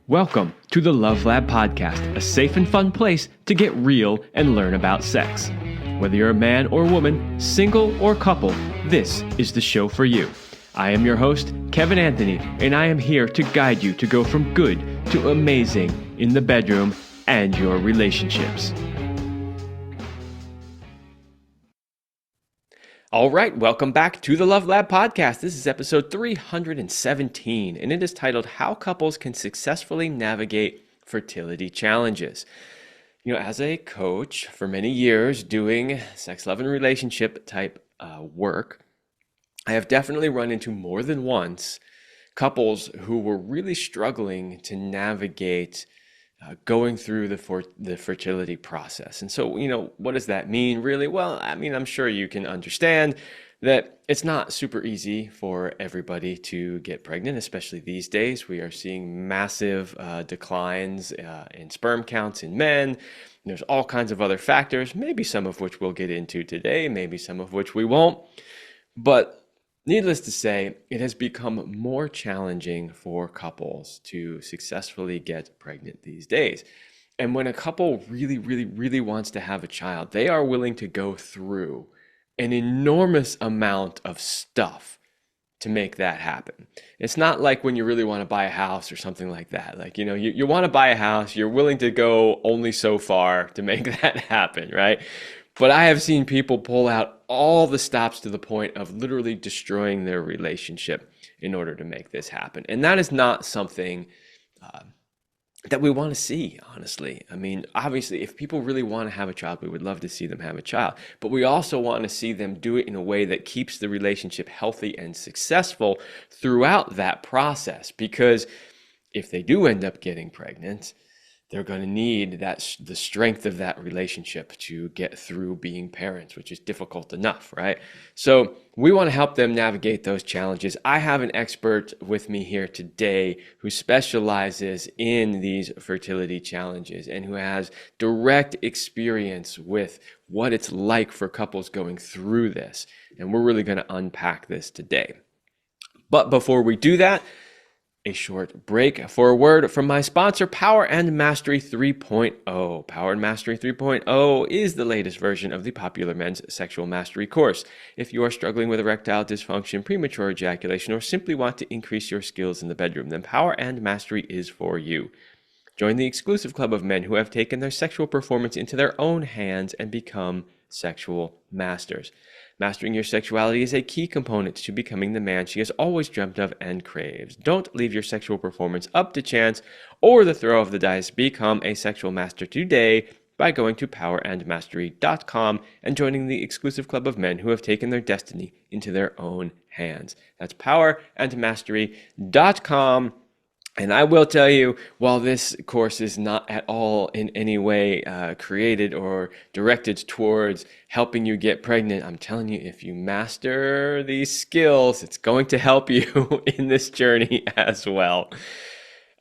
Welcome to the Love Lab Podcast, a safe and fun place to get real and learn about sex. Whether you're a man or woman, single or couple, this is the show for you. I am your host, Kevin Anthony, and I am here to guide you to go from good to amazing in the bedroom and your relationships. All right, welcome back to the Love Lab Podcast. This is episode 317, and it is titled How Couples Can Successfully Navigate Fertility Challenges. You know, as a coach for many years doing sex, love, and relationship type work, I have definitely run into more than once couples who were really struggling to navigate going through the fertility process. And so, what does that mean really? Well, I mean, I'm sure you can understand that it's not super easy for everybody to get pregnant, especially these days. We are seeing massive declines in sperm counts in men. There's all kinds of other factors, maybe some of which we'll get into today, maybe some of which we won't. But needless to say, it has become more challenging for couples to successfully get pregnant these days. And when a couple really wants to have a child, they are willing to go through an enormous amount of stuff to make that happen. It's not like when you really want to buy a house or something like that. Like, you want to buy a house, you're willing to go only so far to make that happen, right? But I have seen people pull out all the stops to the point of literally destroying their relationship in order to make this happen. And that is not something that we want to see, honestly. I mean, obviously, if people really want to have a child, we would love to see them have a child. But we also want to see them do it in a way that keeps the relationship healthy and successful throughout that process. Because if they do end up getting pregnant, they're going to need the strength of that relationship to get through being parents, which is difficult enough, right? So we want to help them navigate those challenges. I have an expert with me here today who specializes in these fertility challenges and who has direct experience with what it's like for couples going through this. And we're really going to unpack this today. But before we do that, a short break for a word from my sponsor, Power and Mastery 3.0. Power and Mastery 3.0 is the latest version of the popular men's sexual mastery course. If you are struggling with erectile dysfunction, premature ejaculation, or simply want to increase your skills in the bedroom, then Power and Mastery is for you. Join the exclusive club of men who have taken their sexual performance into their own hands and become sexual masters. Mastering your sexuality is a key component to becoming the man she has always dreamt of and craves. Don't leave your sexual performance up to chance or the throw of the dice. Become a sexual master today by going to powerandmastery.com and joining the exclusive club of men who have taken their destiny into their own hands. That's powerandmastery.com. And I will tell you, while this course is not at all in any way created or directed towards helping you get pregnant, I'm telling you, if you master these skills, it's going to help you in this journey as well.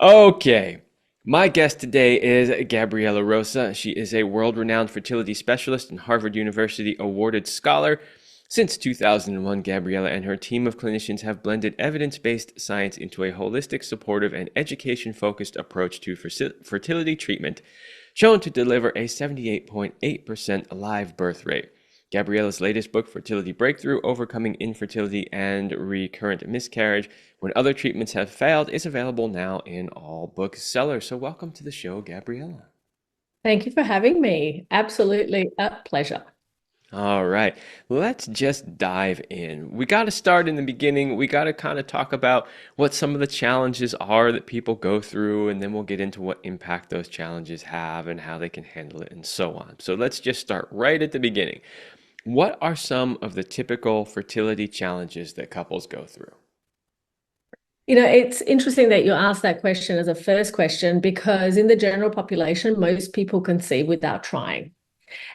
Okay, my guest today is Gabriela Rosa. She is a world-renowned fertility specialist and Harvard University awarded scholar. Since 2001, Gabriela and her team of clinicians have blended evidence-based science into a holistic, supportive, and education-focused approach to fertility treatment, shown to deliver a 78.8% live birth rate. Gabriela's latest book, Fertility Breakthrough: Overcoming Infertility and Recurrent Miscarriage When Other Treatments Have Failed, is available now in all booksellers. So welcome to the show, Gabriela. Thank you for having me. Absolutely a pleasure. All right, let's just dive in. We got to start in the beginning. We got to kind of talk about what some of the challenges are that people go through, and then we'll get into what impact those challenges have and how they can handle it and so on. So let's just start right at the beginning. What are some of the typical fertility challenges that couples go through? It's interesting that you asked that question as a first question because in the general population, most people conceive without trying.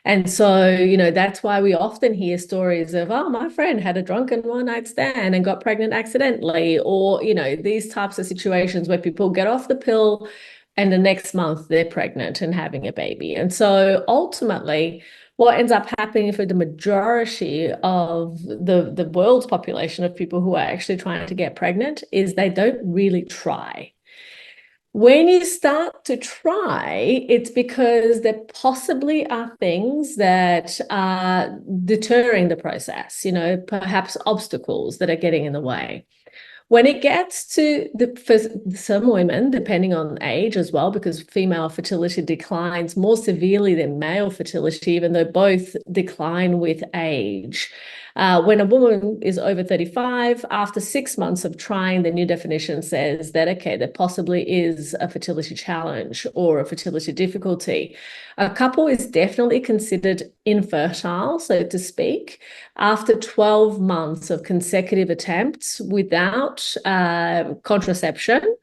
And so, that's why we often hear stories of, oh, my friend had a drunken one-night stand and got pregnant accidentally, or, these types of situations where people get off the pill and the next month they're pregnant and having a baby. And so ultimately, what ends up happening for the majority of the world's population of people who are actually trying to get pregnant is they don't really try. When you start to try, it's because there possibly are things that are deterring the process, perhaps obstacles that are getting in the way. When it gets to for some women, depending on age as well, because female fertility declines more severely than male fertility, even though both decline with age. When a woman is over 35, after 6 months of trying, the new definition says that, okay, there possibly is a fertility challenge or a fertility difficulty. A couple is definitely considered infertile, so to speak, after 12 months of consecutive attempts without contraception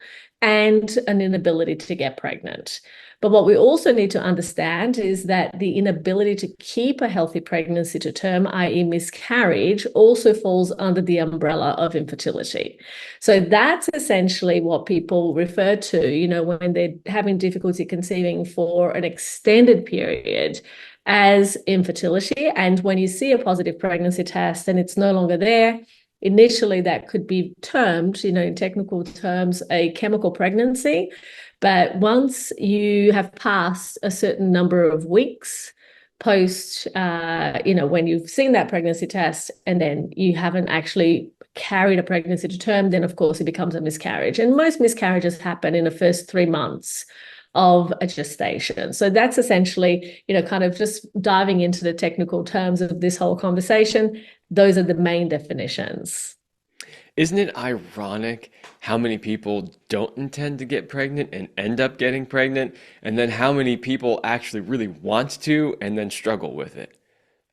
and an inability to get pregnant. But what we also need to understand is that the inability to keep a healthy pregnancy to term, i.e., miscarriage, also falls under the umbrella of infertility. So that's essentially what people refer to, when they're having difficulty conceiving for an extended period, as infertility. And when you see a positive pregnancy test and it's no longer there, initially that could be termed, in technical terms, a chemical pregnancy. But once you have passed a certain number of weeks post, when you've seen that pregnancy test and then you haven't actually carried a pregnancy to term, then of course it becomes a miscarriage. And most miscarriages happen in the first 3 months of a gestation. So that's essentially, kind of just diving into the technical terms of this whole conversation. Those are the main definitions. Isn't it ironic how many people don't intend to get pregnant and end up getting pregnant, and then how many people actually really want to and then struggle with it?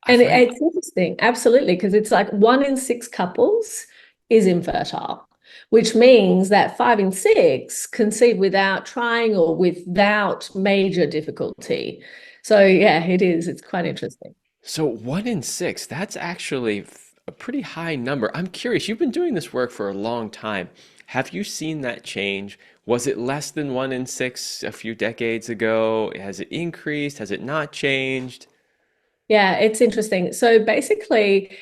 I And find it's interesting, absolutely, because it's like 1 in 6 couples is infertile, which means that 5 in 6 conceive without trying or without major difficulty. So yeah, it is. It's quite interesting. so 1 in 6, that's actually a pretty high number. I'm curious, you've been doing this work for a long time. Have you seen that change? Was it less than 1 in 6 a few decades ago? Has it increased? Has it not changed? Yeah, it's interesting. So basically,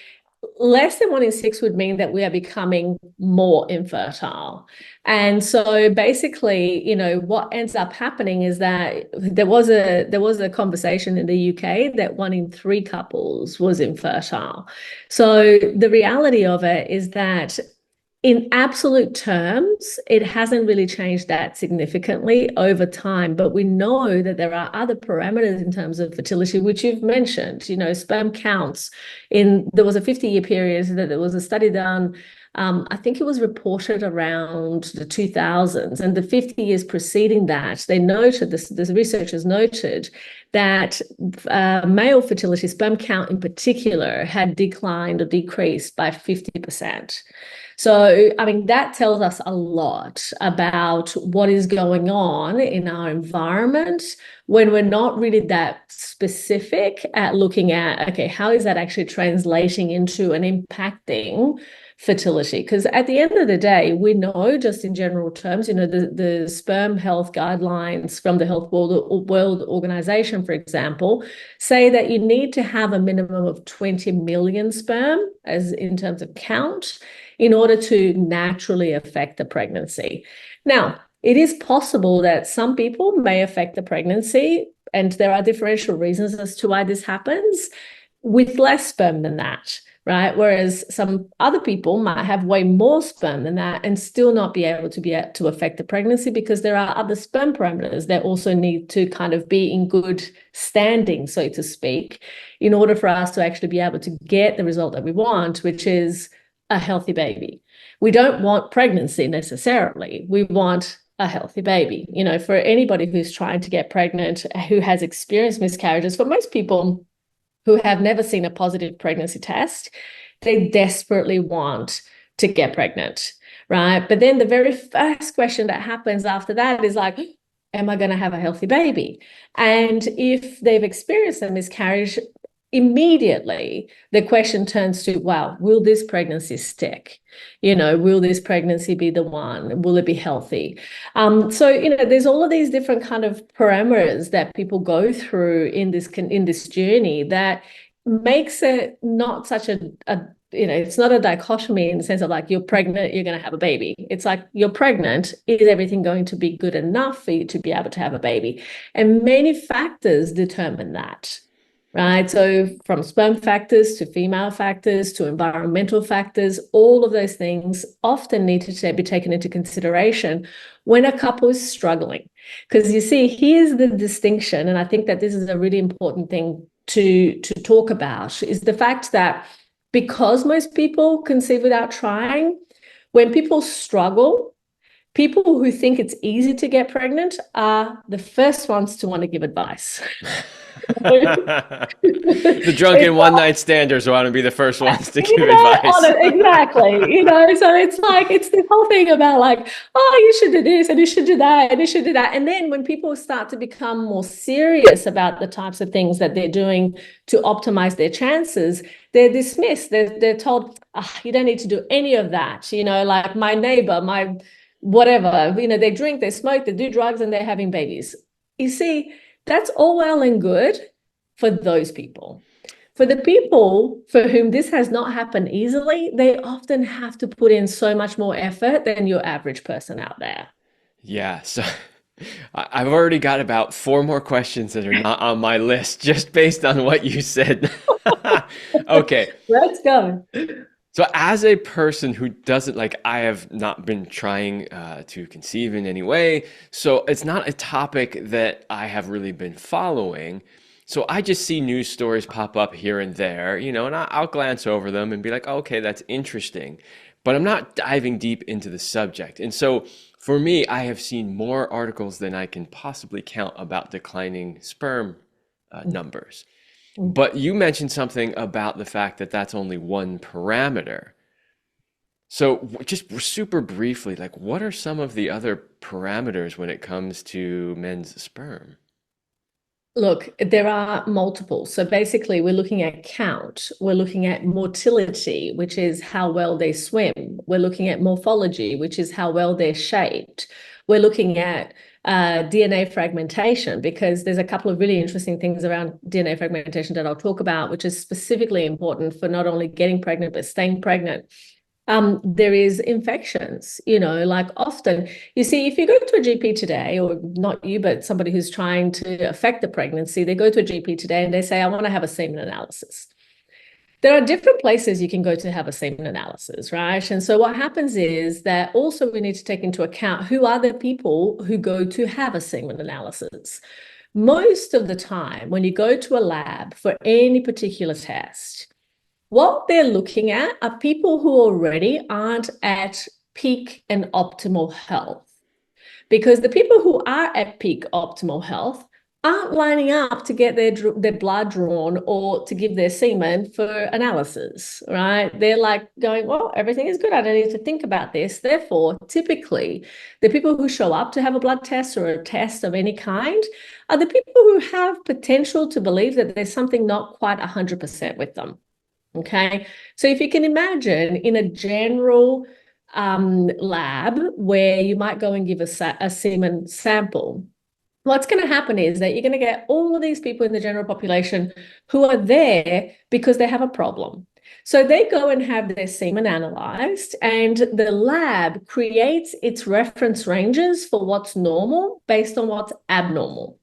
less than 1 in 6 would mean that we are becoming more infertile. And so basically, what ends up happening is that there was a conversation in the UK that 1 in 3 couples was infertile. So the reality of it is that in absolute terms, it hasn't really changed that significantly over time, but we know that there are other parameters in terms of fertility, which you've mentioned, sperm counts. There was a 50-year period that there was a study done. I think it was reported around the 2000s, and the 50 years preceding that, they noted, the researchers noted that male fertility, sperm count in particular, had declined or decreased by 50%. So, I mean, that tells us a lot about what is going on in our environment when we're not really that specific at looking at, okay, how is that actually translating into and impacting fertility? Because at the end of the day, we know, just in general terms, the sperm health guidelines from the World Organization, for example, say that you need to have a minimum of 20 million sperm as in terms of count in order to naturally affect the pregnancy. Now, it is possible that some people may affect the pregnancy, and there are differential reasons as to why this happens, with less sperm than that, right? Whereas some other people might have way more sperm than that and still not be able to affect the pregnancy, because there are other sperm parameters that also need to kind of be in good standing, so to speak, in order for us to actually be able to get the result that we want, which is a healthy baby. We don't want pregnancy necessarily. We want a healthy baby. For anybody who's trying to get pregnant, who has experienced miscarriages, for most people who have never seen a positive pregnancy test, they desperately want to get pregnant, right? But then the very first question that happens after that is like, am I going to have a healthy baby? And if they've experienced a miscarriage, immediately the question turns to, wow, will this pregnancy stick? Will this pregnancy be the one? Will it be healthy? So there's all of these different kind of parameters that people go through in this journey that makes it not such a it's not a dichotomy in the sense of like, you're pregnant, you're going to have a baby. It's like, you're pregnant, is everything going to be good enough for you to be able to have a baby? And many factors determine that, right? So from sperm factors to female factors to environmental factors, all of those things often need to be taken into consideration when a couple is struggling. Because you see, here's the distinction, and I think that this is a really important thing to talk about, is the fact that because most people conceive without trying, when people struggle, people who think it's easy to get pregnant are the first ones to want to give advice. The drunken one-night standers want to be the first ones to give advice. Exactly. So it's like, it's this whole thing about like, oh, you should do this and you should do that and you should do that. And then when people start to become more serious about the types of things that they're doing to optimize their chances, they're dismissed. They're told, you don't need to do any of that. Like my neighbor, my whatever, they drink, they smoke, they do drugs, and they're having babies. You see, that's all well and good for those people. For the people for whom this has not happened easily, they often have to put in so much more effort than your average person out there. Yeah, so I've already got about 4 more questions that are not on my list just based on what you said. Okay. Let's go. So as a person who doesn't, like, I have not been trying to conceive in any way, so it's not a topic that I have really been following. So I just see news stories pop up here and there, and I'll glance over them and be like, oh, okay, that's interesting. But I'm not diving deep into the subject. And so for me, I have seen more articles than I can possibly count about declining sperm numbers. But you mentioned something about the fact that that's only one parameter. So just super briefly, like, what are some of the other parameters when it comes to men's sperm? Look, there are multiple. So basically, we're looking at count. We're looking at motility, which is how well they swim. We're looking at morphology, which is how well they're shaped. We're looking at DNA fragmentation, because there's a couple of really interesting things around DNA fragmentation that I'll talk about, which is specifically important for not only getting pregnant, but staying pregnant. There is infections, like often you see, if you go to a GP today, or not you, but somebody who's trying to affect the pregnancy, they go to a GP today and they say, I want to have a semen analysis. There are different places you can go to have a semen analysis, right? And so what happens is that also we need to take into account who are the people who go to have a semen analysis. Most of the time, when you go to a lab for any particular test, what they're looking at are people who already aren't at peak and optimal health. Because the people who are at peak optimal health aren't lining up to get their blood drawn or to give their semen for analysis, right? They're like going, well, everything is good. I don't need to think about this. Therefore, typically, the people who show up to have a blood test or a test of any kind are the people who have potential to believe that there's something not quite 100% with them. Okay, so if you can imagine in a general lab where you might go and give a semen sample, what's going to happen is that you're going to get all of these people in the general population who are there because they have a problem. So they go and have their semen analyzed, and the lab creates its reference ranges for what's normal based on what's abnormal.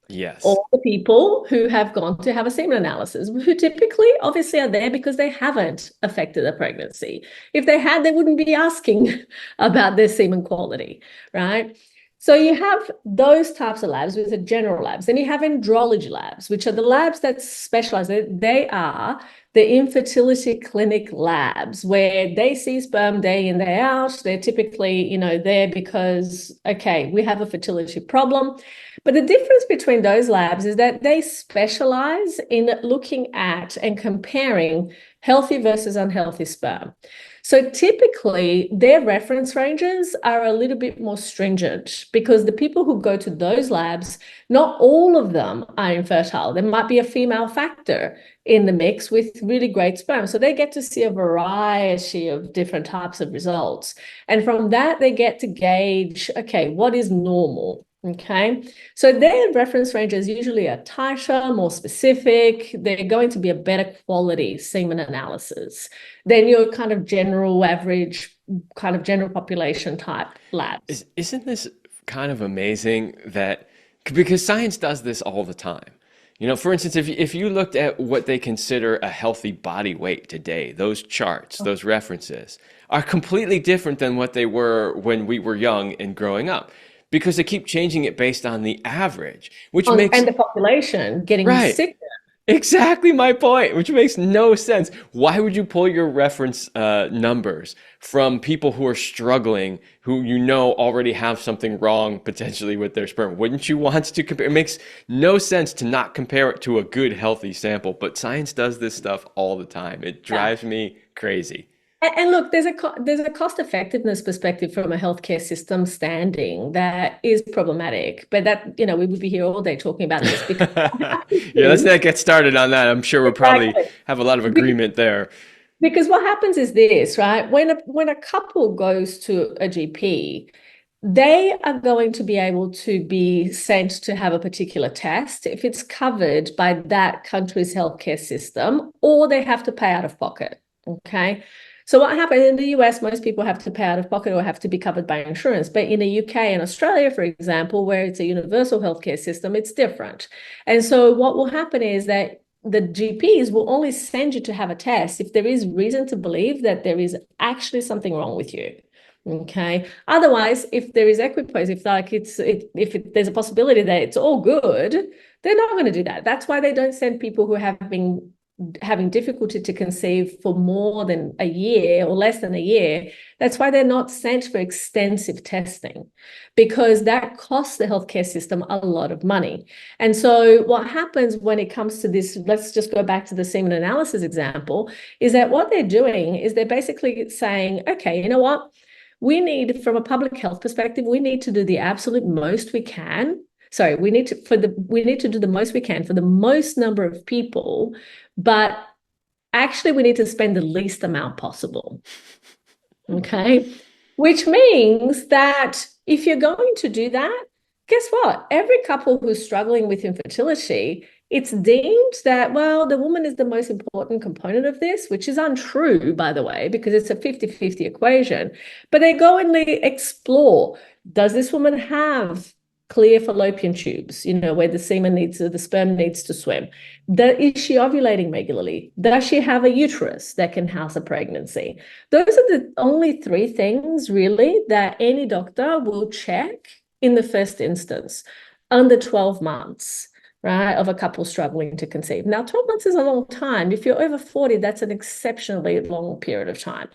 Yes. All the people who have gone to have a semen analysis, who typically obviously are there because they haven't affected a pregnancy. If they had, they wouldn't be asking about their semen quality, right? So you have those types of labs, which are general labs. Then you have andrology labs, which are the labs that specialize. They are the infertility clinic labs where they see sperm day in, day out. They're typically, there because, okay, we have a fertility problem. But the difference between those labs is that they specialize in looking at and comparing healthy versus unhealthy sperm. So typically, their reference ranges are a little bit more stringent because the people who go to those labs, not all of them are infertile. There might be a female factor in the mix with really great sperm. So they get to see a variety of different types of results. And from that, they get to gauge, okay, what is normal? Okay, so their reference ranges usually are tighter, more specific. They're going to be a better quality semen analysis than your kind of general average, kind of general population type labs. Isn't this kind of amazing that because science does this all the time? You know, for instance, if you looked at what they consider a healthy body weight today, those charts, those references are completely different than what they were when we were young and growing up because they keep changing it based on the average, which makes And the population getting right. sick. Exactly my point, which makes no sense. Why would you pull your reference numbers from people who are struggling, who you know already have something wrong potentially with their sperm? Wouldn't you want to compare? It makes no sense to not compare it to a good, healthy sample, but science does this stuff all the time. It Yeah. drives me crazy. And look, there's a cost effectiveness perspective from a healthcare system standing that is problematic. But that, we would be here all day talking about this because Yeah, let's not get started on that. I'm sure we'll probably exactly. have a lot of agreement there. Because what happens is this, right? When a couple goes to a GP, they are going to be able to be sent to have a particular test if it's covered by that country's healthcare system, or they have to pay out of pocket. Okay. So what happens in the US, most people have to pay out of pocket or have to be covered by insurance. But in the UK and Australia, for example, where it's a universal healthcare system, it's different. And so what will happen is that the GPs will only send you to have a test if there is reason to believe that there is actually something wrong with you. Okay. Otherwise, if there is equipoise, if there's a possibility that it's all good, they're not going to do that. That's why they don't send people who have been having difficulty to conceive for more than a year or less than a year. That's why they're not sent for extensive testing, because that costs the healthcare system a lot of money. And so what happens when it comes to this, let's just go back to the semen analysis example, is that what they're doing is they're basically saying, okay, you know what? We need, from a public health perspective, we need to do the absolute most we can. Sorry, we need to do the most we can for the most number of people, but actually we need to spend the least amount possible. Okay. Which means that if you're going to do that, guess what? Every couple who's struggling with infertility, it's deemed that, well, the woman is the most important component of this, which is untrue, by the way, because it's a 50-50 equation. But they go and they explore, does this woman have clear fallopian tubes, where the sperm needs to swim? Is she ovulating regularly? Does she have a uterus that can house a pregnancy? Those are the only three things really that any doctor will check in the first instance under 12 months, right, of a couple struggling to conceive. Now, 12 months is a long time. If you're over 40, that's an exceptionally long period of time.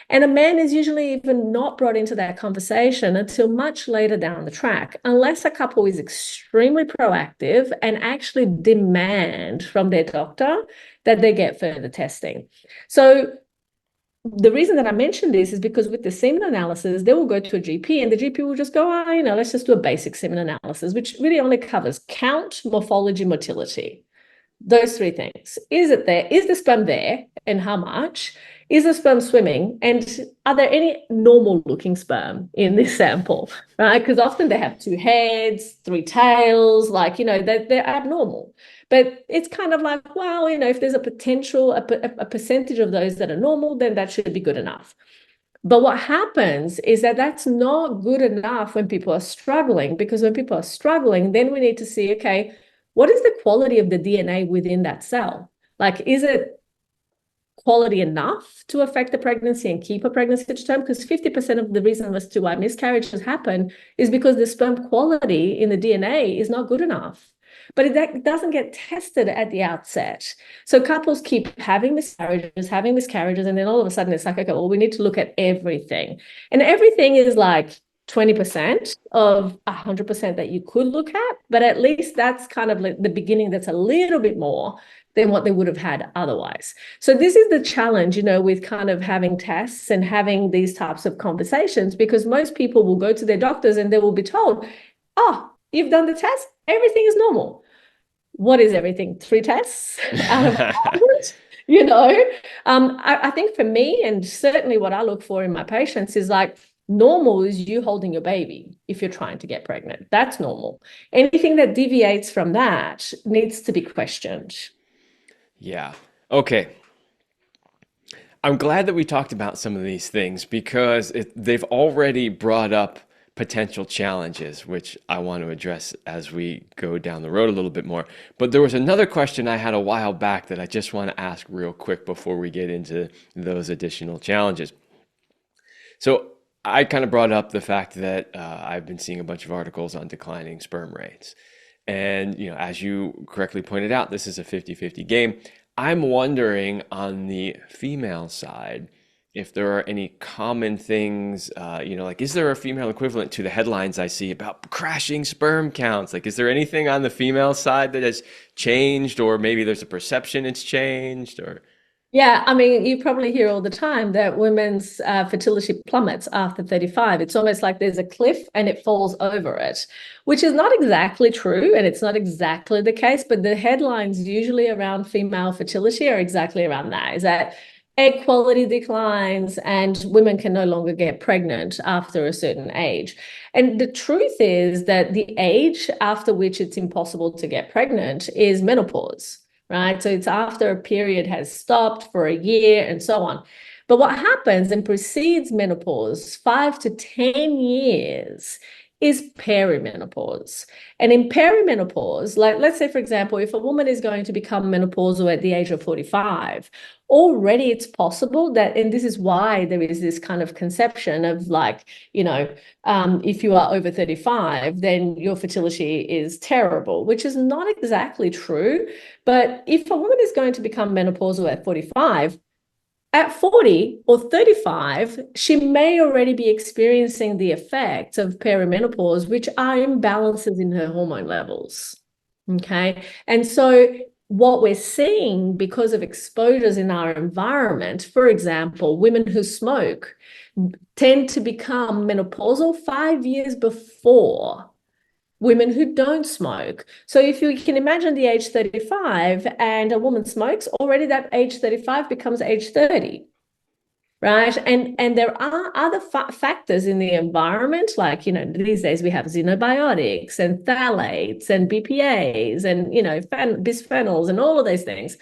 And a man is usually even not brought into that conversation until much later down the track, unless a couple is extremely proactive and actually demand from their doctor that they get further testing. So the reason that I mentioned this is because with the semen analysis, they will go to a GP and the GP will just go, let's just do a basic semen analysis, which really only covers count, morphology, motility. Those three things. Is it there? Is the sperm there? And how much? Is the sperm swimming? And are there any normal looking sperm in this sample? Right? Because often they have two heads, three tails, they're abnormal. But it's kind of like, well, if there's a potential, a percentage of those that are normal, then that should be good enough. But what happens is that that's not good enough when people are struggling, because when people are struggling, then we need to see, okay, what is the quality of the DNA within that cell? Like, is it quality enough to affect the pregnancy and keep a pregnancy to term? Because 50% of the reason as to why miscarriages happen is because the sperm quality in the DNA is not good enough. But that doesn't get tested at the outset. So couples keep having miscarriages, and then all of a sudden it's like, okay, well, we need to look at everything. And everything is like 20% of 100% that you could look at, but at least that's kind of like the beginning that's a little bit more than what they would have had otherwise. So this is the challenge, with kind of having tests and having these types of conversations, because most people will go to their doctors and they will be told, oh, you've done the test, everything is normal. What is everything? 3 tests out of 100? I think for me, and certainly what I look for in my patients is like, Normal is you holding your baby if you're trying to get pregnant. That's normal. Anything that deviates from that needs to be questioned. Yeah. Okay. I'm glad that we talked about some of these things because they've already brought up potential challenges, which I want to address as we go down the road a little bit more. But there was another question I had a while back that I just want to ask real quick before we get into those additional challenges. So I kind of brought up the fact that I've been seeing a bunch of articles on declining sperm rates. And, as you correctly pointed out, this is a 50-50 game. I'm wondering on the female side if there are any common things, like is there a female equivalent to the headlines I see about crashing sperm counts? Like, is there anything on the female side that has changed, or maybe there's a perception it's changed, or? Yeah, I mean, you probably hear all the time that women's fertility plummets after 35. It's almost like there's a cliff and it falls over it, which is not exactly true. And it's not exactly the case, but the headlines usually around female fertility are exactly around that, is that egg quality declines and women can no longer get pregnant after a certain age. And the truth is that the age after which it's impossible to get pregnant is menopause, right? So it's after a period has stopped for a year and so on. But what happens and precedes menopause, 5 to 10 years, is perimenopause. And in perimenopause, like let's say, for example, if a woman is going to become menopausal at the age of 45, already it's possible that, and this is why there is this kind of conception of like, if you are over 35, then your fertility is terrible, which is not exactly true. But if a woman is going to become menopausal at 45, at 40 or 35, she may already be experiencing the effects of perimenopause, which are imbalances in her hormone levels. Okay. And so what we're seeing because of exposures in our environment, for example, women who smoke tend to become menopausal 5 years before women who don't smoke. So if you can imagine the age 35 and a woman smokes, already that age 35 becomes age 30. Right. And there are other factors in the environment, like, these days we have xenobiotics and phthalates and BPAs and, bisphenols and all of those things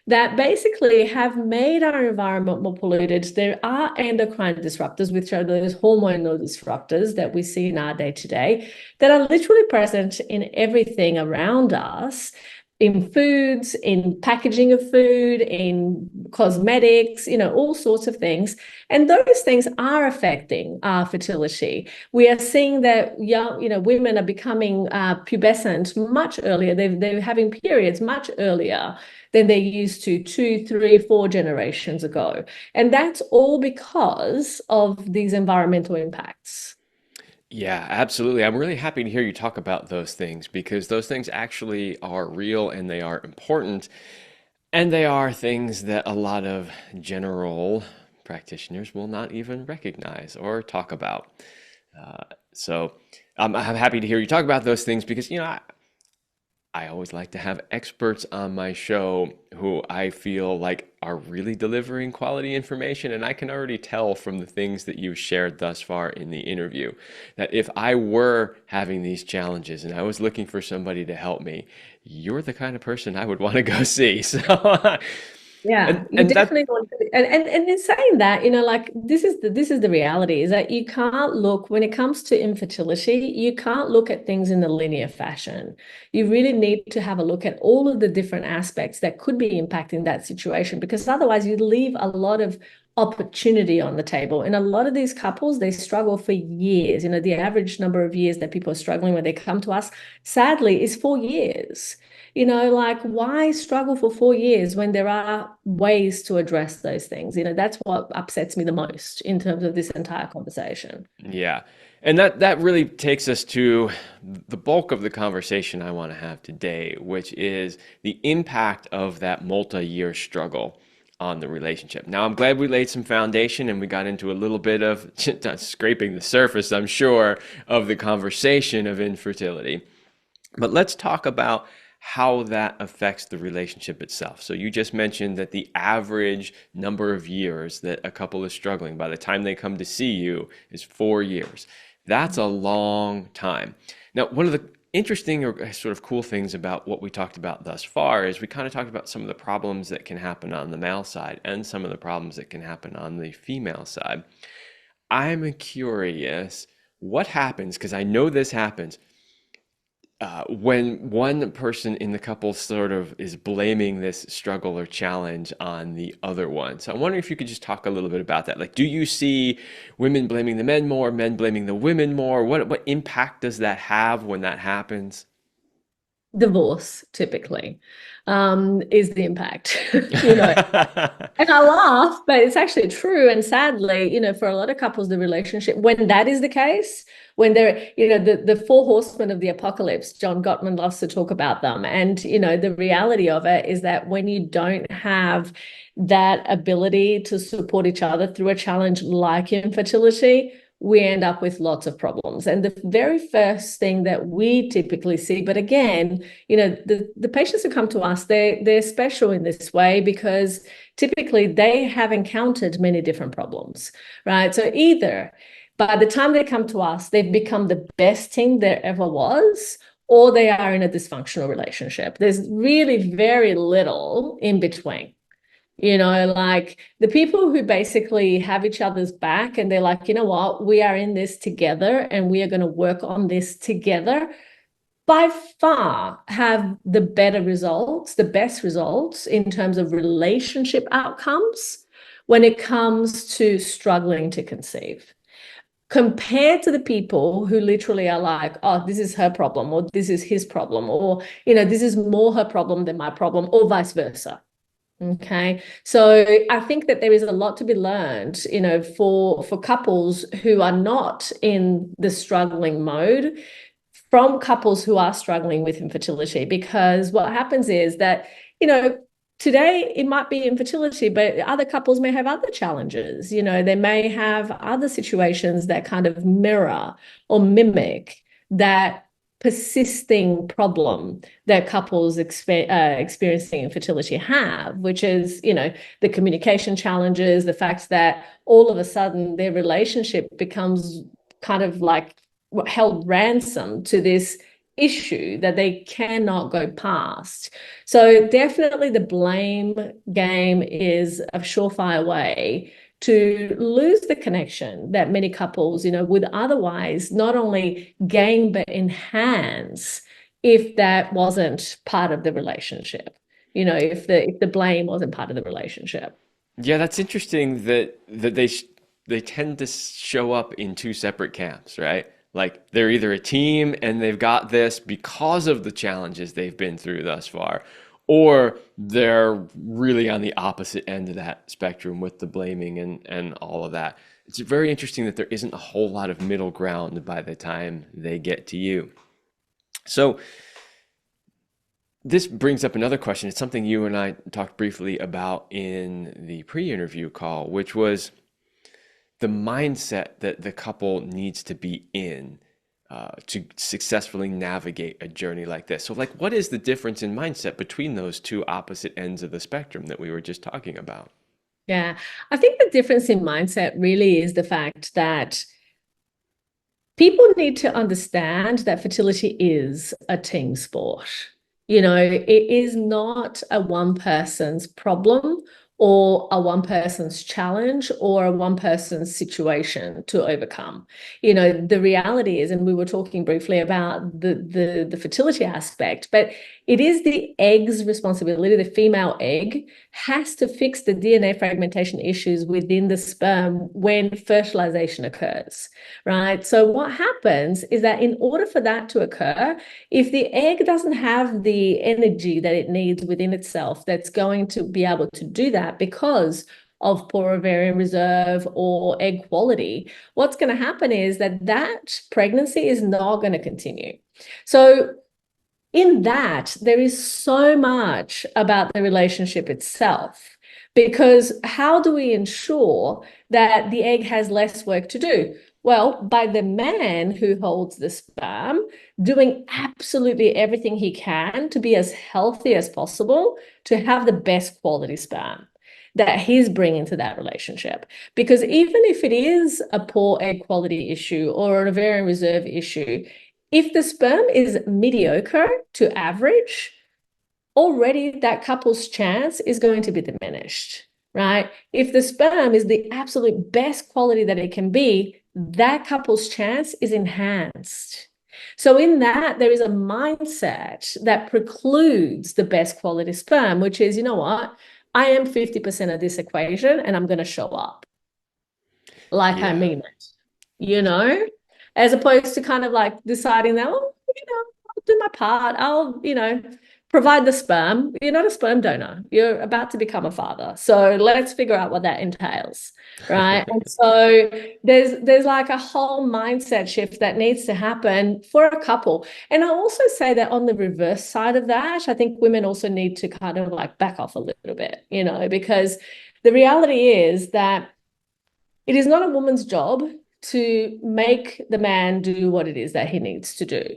that basically have made our environment more polluted. There are endocrine disruptors, which are those hormonal disruptors that we see in our day to day, that are literally present in everything around us, in foods, in packaging of food, in cosmetics, all sorts of things. And those things are affecting our fertility. We are seeing that young, women are becoming pubescent much earlier. They're having periods much earlier than they used to 2, 3, 4 generations ago. And that's all because of these environmental impacts. Yeah, absolutely. I'm really happy to hear you talk about those things because those things actually are real and they are important. And they are things that a lot of general practitioners will not even recognize or talk about. So I'm happy to hear you talk about those things because, I always like to have experts on my show who I feel like are really delivering quality information. And I can already tell from the things that you've shared thus far in the interview that if I were having these challenges and I was looking for somebody to help me, you're the kind of person I would want to go see. So, Yeah, and, you and that, definitely want to, and in saying that, like this is the reality is that you can't look when it comes to infertility, you can't look at things in a linear fashion. You really need to have a look at all of the different aspects that could be impacting that situation, because otherwise you leave a lot of opportunity on the table. And a lot of these couples, they struggle for years. The average number of years that people are struggling when they come to us, sadly, is 4 years. Like why struggle for 4 years when there are ways to address those things? That's what upsets me the most in terms of this entire conversation. yeah. And that really takes us to the bulk of the conversation I want to have today, which is the impact of that multi-year struggle on the relationship. Now, I'm glad we laid some foundation and we got into a little bit of scraping the surface, I'm sure, of the conversation of infertility. But let's talk about how that affects the relationship itself. So you just mentioned that the average number of years that a couple is struggling by the time they come to see you is 4 years. That's a long time. Now, one of the interesting or sort of cool things about what we talked about thus far is we kind of talked about some of the problems that can happen on the male side and some of the problems that can happen on the female side. I'm curious what happens, because I know this happens, when one person in the couple sort of is blaming this struggle or challenge on the other one. So I'm wondering if you could just talk a little bit about that. Like, do you see women blaming the men more, men blaming the women more? What impact does that have when that happens? Divorce typically is the impact. You know, and I laugh, but it's actually true. And sadly, for a lot of couples, the relationship, when that is the case, when they're, the four horsemen of the apocalypse, John Gottman loves to talk about them. And, the reality of it is that when you don't have that ability to support each other through a challenge like infertility, we end up with lots of problems. And the very first thing that we typically see, but again, the patients who come to us, they're special in this way because typically they have encountered many different problems, right? So either by the time they come to us, they've become the best team there ever was, or they are in a dysfunctional relationship. There's really very little in between. Like the people who basically have each other's back and they're like, you know what, we are in this together and we are going to work on this together, by far have the better results, the best results in terms of relationship outcomes when it comes to struggling to conceive. Compared to the people who literally are like, oh, this is her problem, or this is his problem, or, this is more her problem than my problem, or vice versa. Okay. So I think that there is a lot to be learned, for couples who are not in the struggling mode from couples who are struggling with infertility, because what happens is that, today it might be infertility, but other couples may have other challenges. They may have other situations that kind of mirror or mimic that persisting problem that couples experiencing infertility have, which is, the communication challenges, the fact that all of a sudden their relationship becomes kind of like held ransom to this issue that they cannot go past. So definitely the blame game is a surefire way to lose the connection that many couples, would otherwise not only gain but enhance if that wasn't part of the relationship. If the blame wasn't part of the relationship. Yeah, that's interesting that they tend to show up in two separate camps, right? Like they're either a team and they've got this because of the challenges they've been through thus far, or they're really on the opposite end of that spectrum with the blaming and all of that. It's very interesting that there isn't a whole lot of middle ground by the time they get to you. So this brings up another question. It's something you and I talked briefly about in the pre-interview call, which was the mindset that the couple needs to be in to successfully navigate a journey like this. So, like, what is the difference in mindset between those two opposite ends of the spectrum that we were just talking about? Yeah, I think the difference in mindset really is the fact that people need to understand that fertility is a team sport. It is not a one person's problem or a one person's challenge or a one person's situation to overcome. The reality is, and we were talking briefly about the fertility aspect, but it is the egg's responsibility. The female egg has to fix the DNA fragmentation issues within the sperm when fertilization occurs, right? So what happens is that in order for that to occur, if the egg doesn't have the energy that it needs within itself that's going to be able to do that because of poor ovarian reserve or egg quality, what's going to happen is that pregnancy is not going to continue. So in that, there is so much about the relationship itself, because how do we ensure that the egg has less work to do? Well, by the man who holds the sperm doing absolutely everything he can to be as healthy as possible, to have the best quality sperm that he's bringing to that relationship. Because even if it is a poor egg quality issue or an ovarian reserve issue, if the sperm is mediocre to average, already that couple's chance is going to be diminished, right? If the sperm is the absolute best quality that it can be, that couple's chance is enhanced. So, in that, there is a mindset that precludes the best quality sperm, which is, you know what? I am 50% of this equation and I'm going to show up like I Yeah. mean it, you know, as opposed to kind of like deciding that, oh, I'll do my part. I'll, provide the sperm. You're not a sperm donor. You're about to become a father. So let's figure out what that entails, right? And so there's like a whole mindset shift that needs to happen for a couple. And I also say that on the reverse side of that, I think women also need to kind of like back off a little bit, because the reality is that it is not a woman's job to make the man do what it is that he needs to do.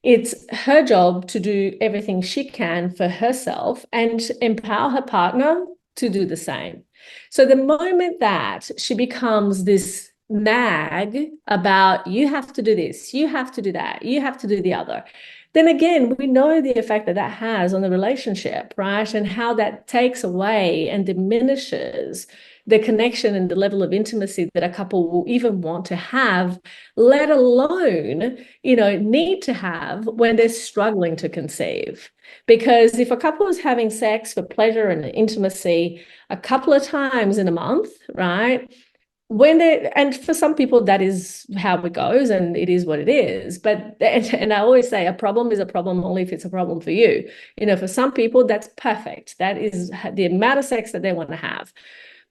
It's her job to do everything she can for herself and empower her partner to do the same. So the moment that she becomes this nag about, you have to do this, you have to do that, you have to do the other, then again, we know the effect that that has on the relationship, right? And how that takes away and diminishes the connection and the level of intimacy that a couple will even want to have, let alone, need to have when they're struggling to conceive. Because if a couple is having sex for pleasure and intimacy a couple of times in a month, right? And for some people that is how it goes and it is what it is, but and I always say a problem is a problem only if it's a problem for you. For some people that's perfect, that is the amount of sex that they want to have.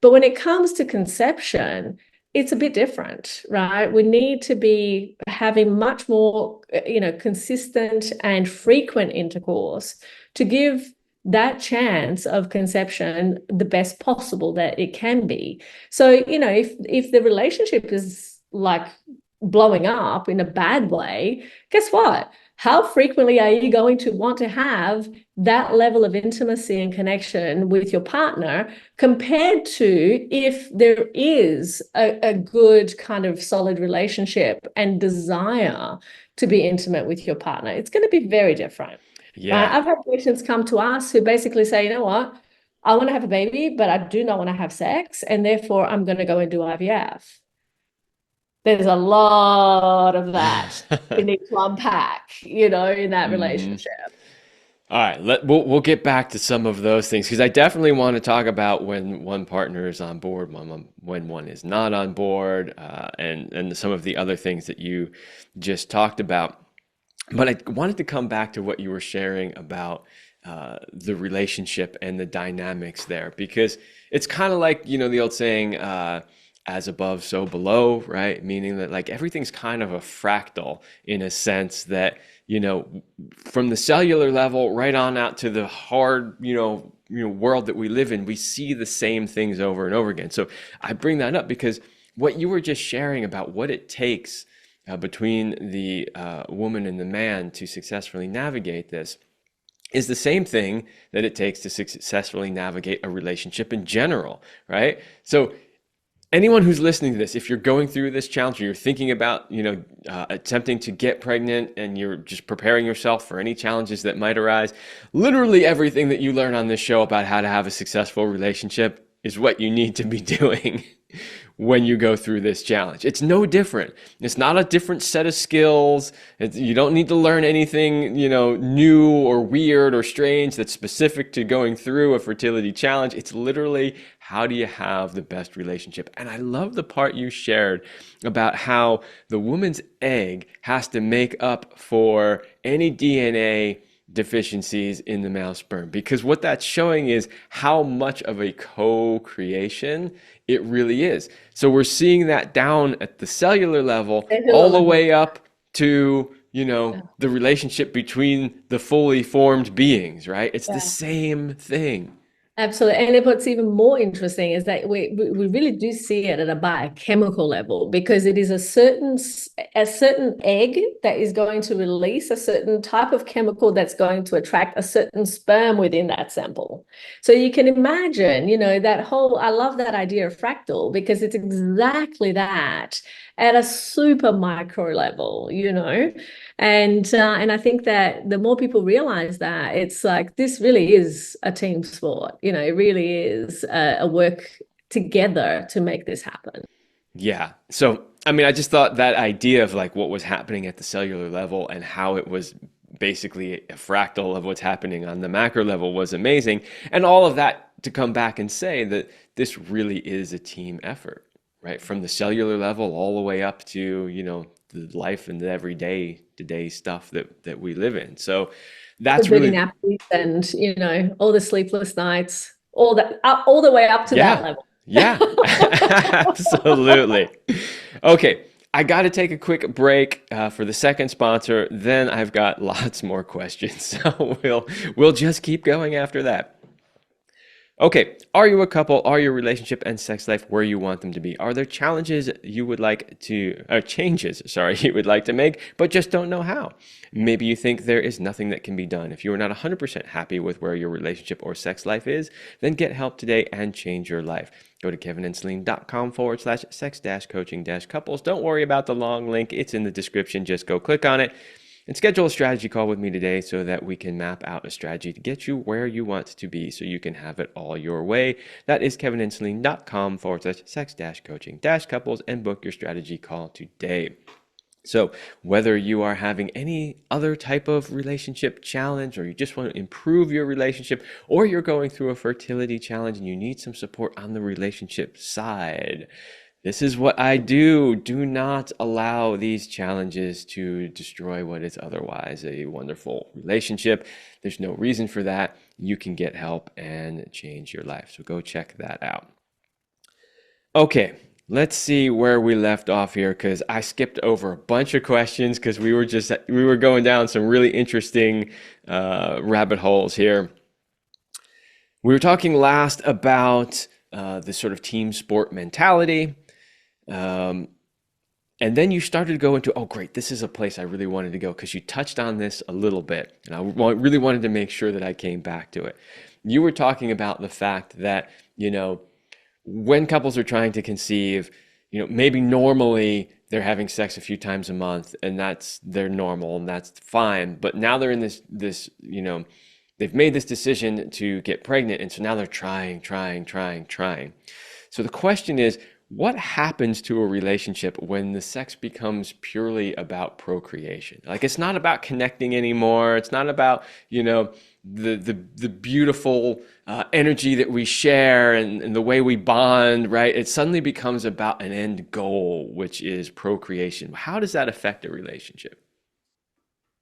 But when it comes to conception, it's a bit different, right? We need to be having much more, consistent and frequent intercourse to give that chance of conception the best possible that it can be. So, if the relationship is like blowing up in a bad way, guess what? How frequently are you going to want to have that level of intimacy and connection with your partner compared to if there is a good kind of solid relationship and desire to be intimate with your partner? It's going to be very different. Right? Yeah. I've had patients come to us who basically say, you know what? I want to have a baby, but I do not want to have sex, and therefore I'm going to go and do IVF. There's a lot of that we need to unpack, in that hmm relationship. All right, we'll get back to some of those things because I definitely want to talk about when one partner is on board, when one is not on board, and some of the other things that you just talked about. But I wanted to come back to what you were sharing about the relationship and the dynamics there because it's kind of like, the old saying, as above, so below, right? Meaning that like everything's kind of a fractal in a sense that, from the cellular level right on out to the hard, world that we live in, we see the same things over and over again. So I bring that up because what you were just sharing about what it takes between the woman and the man to successfully navigate this is the same thing that it takes to successfully navigate a relationship in general, right? So anyone who's listening to this, if you're going through this challenge or you're thinking about, attempting to get pregnant and you're just preparing yourself for any challenges that might arise, literally everything that you learn on this show about how to have a successful relationship is what you need to be doing when you go through this challenge. It's no different. It's not a different set of skills. You don't need to learn anything, new or weird or strange that's specific to going through a fertility challenge. It's literally how do you have the best relationship? And I love the part you shared about how the woman's egg has to make up for any DNA deficiencies in the male sperm, because what that's showing is how much of a co-creation it really is. So we're seeing that down at the cellular level all the way up to, the relationship between the fully formed beings, right? It's the Yeah. same thing. Absolutely. And what's even more interesting is that we really do see it at a biochemical level, because it is a certain egg that is going to release a certain type of chemical that's going to attract a certain sperm within that sample. So you can imagine, that whole, I love that idea of fractal, because it's exactly that at a super micro level, and I think that the more people realize that, it's like this really is a team sport. It really is a work together to make this happen. Yeah. So, I mean, I just thought that idea of like what was happening at the cellular level and how it was basically a fractal of what's happening on the macro level was amazing. And all of that to come back and say that this really is a team effort, right? From the cellular level all the way up to, the life and the everyday today stuff that we live in. So The that's dirty really, nappies and, all the sleepless nights, all that, all the way up to that yeah, level. yeah, absolutely. Okay, I got to take a quick break for the second sponsor. Then I've got lots more questions, so we'll just keep going after that. Okay, are you a couple? Are your relationship and sex life where you want them to be? Are there challenges you would like to, or changes, sorry, you would like to make, but just don't know how? Maybe you think there is nothing that can be done. If you are not 100% happy with where your relationship or sex life is, then get help today and change your life. Go to kevinandceline.com/sex-coaching-couples. Don't worry about the long link. It's in the description. Just go click on it and schedule a strategy call with me today so that we can map out a strategy to get you where you want to be so you can have it all your way. That is kevinandceline.com/sex-coaching-couples and book your strategy call today. So, whether you are having any other type of relationship challenge, or you just want to improve your relationship, or you're going through a fertility challenge and you need some support on the relationship side, this is what I do. Do not allow these challenges to destroy what is otherwise a wonderful relationship. There's no reason for that. You can get help and change your life. So, go check that out. Okay, let's see where we left off here, because I skipped over a bunch of questions because we were going down some really interesting rabbit holes here. We were talking last about this sort of team sport mentality. And then you started to go into, oh, great, this is a place I really wanted to go, because you touched on this a little bit. And I really wanted to make sure that I came back to it. You were talking about the fact that, when couples are trying to conceive, maybe normally they're having sex a few times a month and that's their normal and that's fine. But now they're in this, they've made this decision to get pregnant. And so now they're trying. So the question is, what happens to a relationship when the sex becomes purely about procreation? Like, it's not about connecting anymore. It's not about, the beautiful energy that we share and the way we bond, right? It suddenly becomes about an end goal, which is procreation. How does that affect a relationship?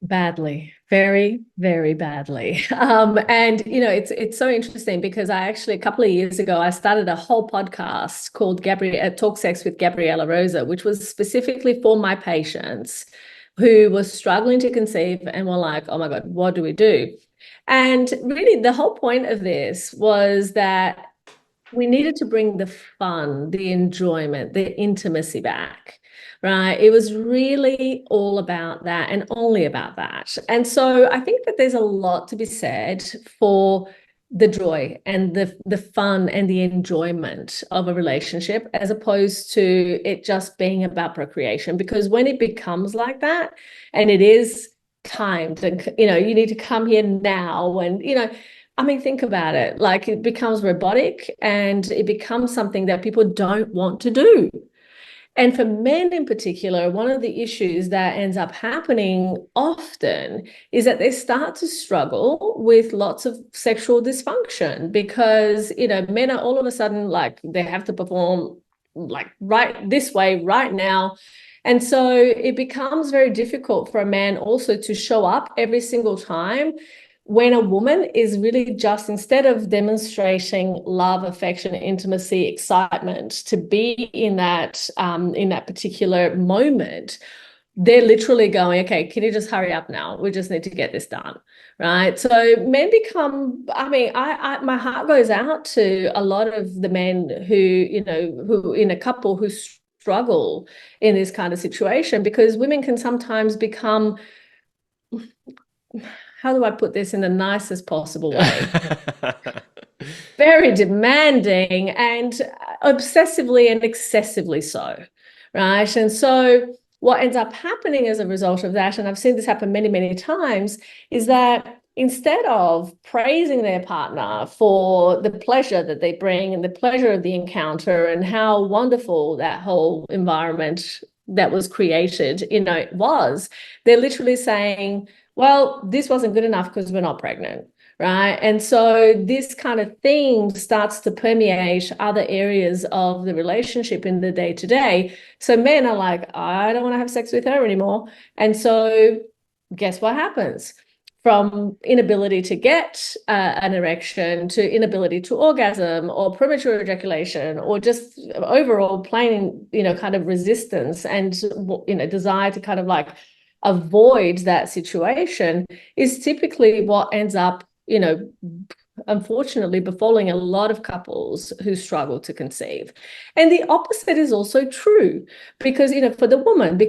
Badly, very, very badly. And it's so interesting, because I actually, a couple of years ago, I started a whole podcast called Talk Sex with Gabriella Rosa, which was specifically for my patients who were struggling to conceive and were like, oh my God, what do we do? And really, the whole point of this was that we needed to bring the fun, the enjoyment, the intimacy back, right? It was really all about that and only about that. And so I think that there's a lot to be said for the joy and the fun and the enjoyment of a relationship, as opposed to it just being about procreation. Because when it becomes like that, and it is timed, and you need to come here now, and I mean, think about it. Like, it becomes robotic and it becomes something that people don't want to do. And for men in particular, one of the issues that ends up happening often is that they start to struggle with lots of sexual dysfunction, because, men are all of a sudden like they have to perform like right this way right now. And so it becomes very difficult for a man also to show up every single time, when a woman is really just, instead of demonstrating love, affection, intimacy, excitement, to be in that particular moment, they're literally going, okay, can you just hurry up now? We just need to get this done, right? So men become, I mean, my heart goes out to a lot of the men who, who in a couple who struggle in this kind of situation, because women can sometimes become, how do I put this in the nicest possible way? Very demanding and obsessively and excessively so, right? And so what ends up happening as a result of that, and I've seen this happen many, many times, is that instead of praising their partner for the pleasure that they bring and the pleasure of the encounter and how wonderful that whole environment that was created, was, they're literally saying, well, this wasn't good enough because we're not pregnant. Right. And so this kind of thing starts to permeate other areas of the relationship in the day to day. So men are like, I don't want to have sex with her anymore. And so guess what happens? From inability to get an erection to inability to orgasm or premature ejaculation or just overall plain, kind of resistance and, desire to kind of like avoid that situation is typically what ends up unfortunately befalling a lot of couples who struggle to conceive. And the opposite is also true because, for the woman,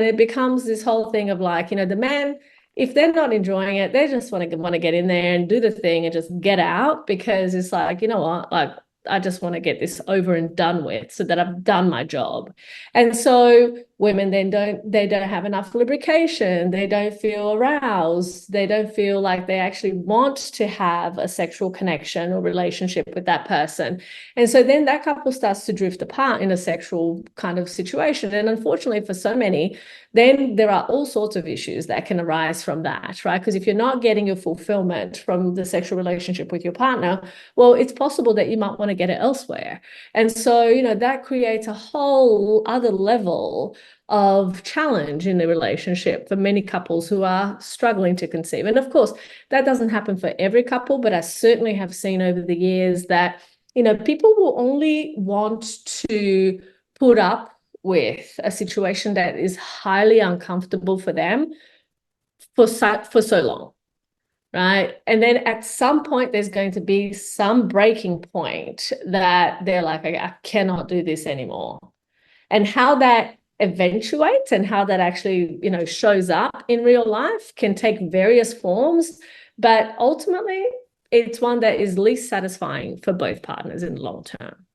it becomes this whole thing of like, the man, if they're not enjoying it, they just want to get in there and do the thing and just get out because it's like, you know what, like, I just want to get this over and done with so that I've done my job. And so women then don't have enough lubrication. They don't feel aroused. They don't feel like they actually want to have a sexual connection or relationship with that person. And so then that couple starts to drift apart in a sexual kind of situation. And unfortunately for so many, then there are all sorts of issues that can arise from that, right? Because if you're not getting your fulfillment from the sexual relationship with your partner, well, it's possible that you might want to get it elsewhere. And so, that creates a whole other level of challenge in the relationship for many couples who are struggling to conceive. And of course, that doesn't happen for every couple, but I certainly have seen over the years that, people will only want to put up with a situation that is highly uncomfortable for them for so long. Right. And then at some point, there's going to be some breaking point that they're like, I cannot do this anymore. And how that eventuates and how that actually, shows up in real life can take various forms. But ultimately, it's one that is least satisfying for both partners in the long term.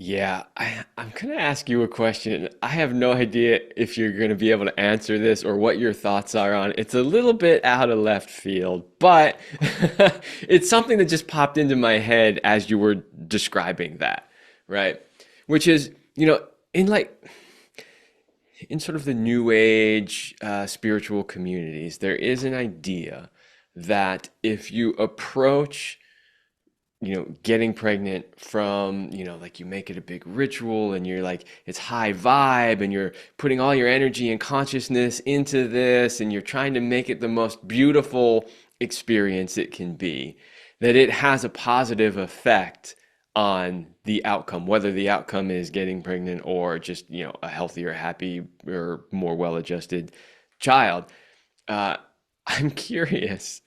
Yeah, I'm going to ask you a question. I have no idea if you're going to be able to answer this or what your thoughts are on it. It's a little bit out of left field, but it's something that just popped into my head as you were describing that, right? Which is, in in sort of the new age spiritual communities, there is an idea that if you approach getting pregnant from, like you make it a big ritual and you're like, it's high vibe and you're putting all your energy and consciousness into this and you're trying to make it the most beautiful experience it can be, that it has a positive effect on the outcome, whether the outcome is getting pregnant or just, a healthier, happy, or more well-adjusted child. I'm curious